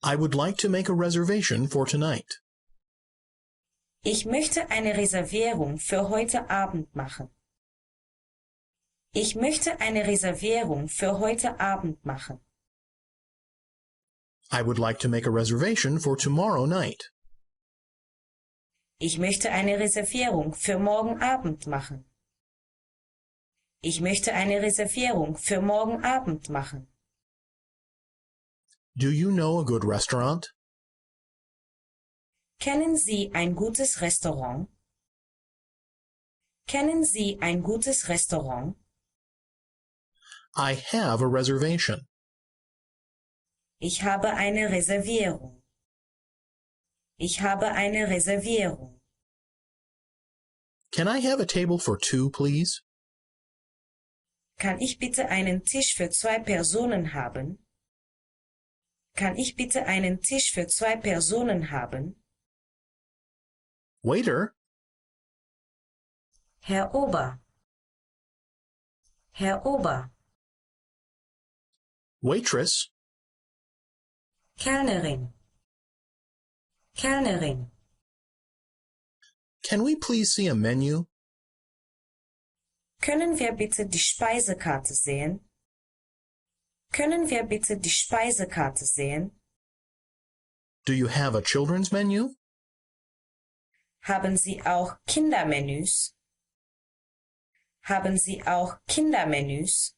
I would like to make a reservation for tonight. Ich möchte eine Reservierung für heute Abend machen. Ich möchte eine Reservierung für heute Abend machen. I would like to make a reservation for tomorrow night. Ich möchte eine Reservierung für morgen Abend machen. Ich möchte eine Reservierung für morgen Abend machen. Do you know a good restaurant? Kennen Sie ein gutes Restaurant? Kennen Sie ein gutes Restaurant? I have a reservation. Ich habe eine Reservierung. Ich habe eine Reservierung. Can I have a table for two, please? Kann ich bitte einen Tisch für 2 Personen haben? Kann ich bitte einen Tisch für 2 Personen haben? Waiter, Herr Ober. Herr Ober. waitress, Kellnerin. Kellnerin. can we please see a menu? Können wir bitte die Speisekarte sehen? Können wir bitte die Speisekarte sehen? Do you have a children's menu? Haben Sie auch Kindermenüs? Haben Sie auch Kindermenüs?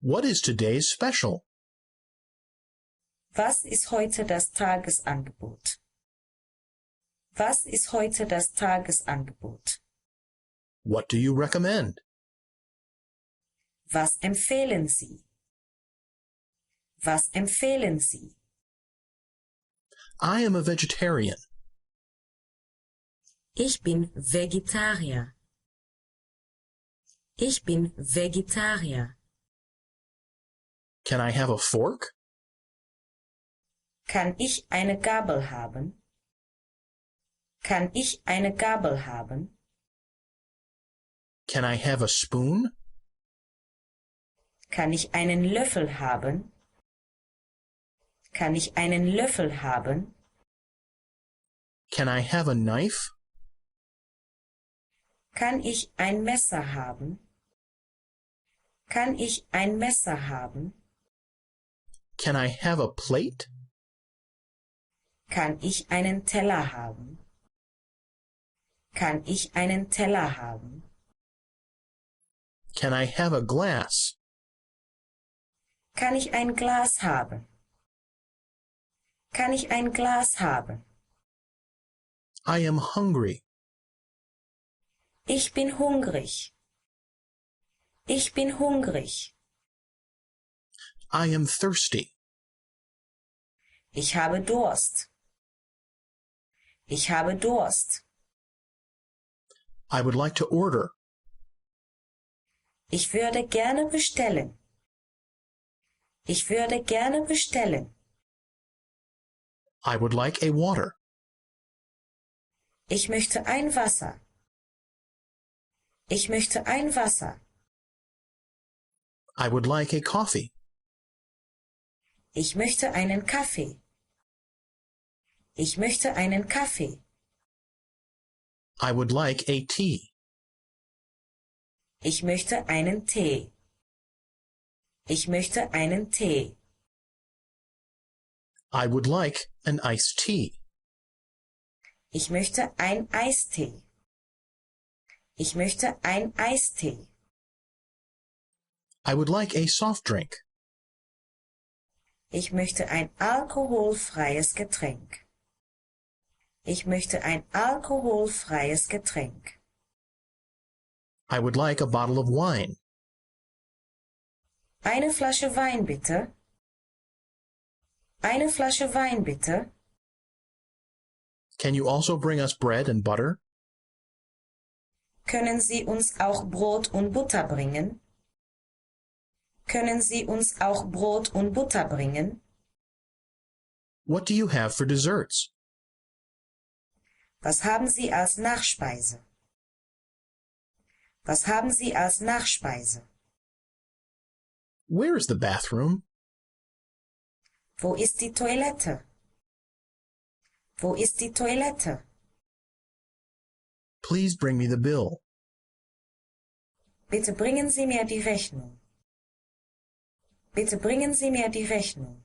What is today's special? Was ist heute das Tagesangebot? Was ist heute das Tagesangebot? What do you recommend? Was empfehlen Sie? Was empfehlen Sie? I am a vegetarian. Ich bin Vegetarier. Ich bin Vegetarier. Can I have a fork? Kann ich eine Gabel haben? Kann ich eine Gabel haben? Can I have a spoon? Kann ich einen Löffel haben? Kann ich einen Löffel haben? Can I have a knife? Kann ich ein Messer haben? Kann ich ein Messer haben? Can I have a plate? Kann ich einen Teller haben? Kann ich einen Teller haben? Can I have a glass? Kann ich ein Glas haben? Kann ich ein Glas haben? I am hungry. Ich bin hungrig. Ich bin hungrig. I am thirsty. Ich habe Durst. Ich habe Durst. I would like to order. Ich würde gerne bestellen. Ich würde gerne bestellen. I would like a water. Ich möchte ein Wasser. Ich möchte ein Wasser. I would like a coffee. Ich möchte einen Kaffee. Ich möchte einen Kaffee. I would like a tea. Ich möchte einen Tee. Ich möchte einen Tee. I would like an iced tea. Ich möchte ein Eistee. Ich möchte ein Eistee. I would like a soft drink. Ich möchte ein alkoholfreies Getränk. Ich möchte ein alkoholfreies Getränk. I would like a bottle of wine. Eine Flasche Wein bitte. Eine Flasche Wein bitte. Can you also bring us bread and butter? Können Sie uns auch Brot und Butter bringen? Können Sie uns auch Brot und Butter bringen? What do you have for desserts? Was haben Sie als Nachspeise? Was haben Sie als Nachspeise? Where is the bathroom? Wo ist die Toilette? Wo ist die Toilette? Please bring me the bill. Bitte bringen Sie mir die Rechnung. Bitte bringen Sie mir die Rechnung.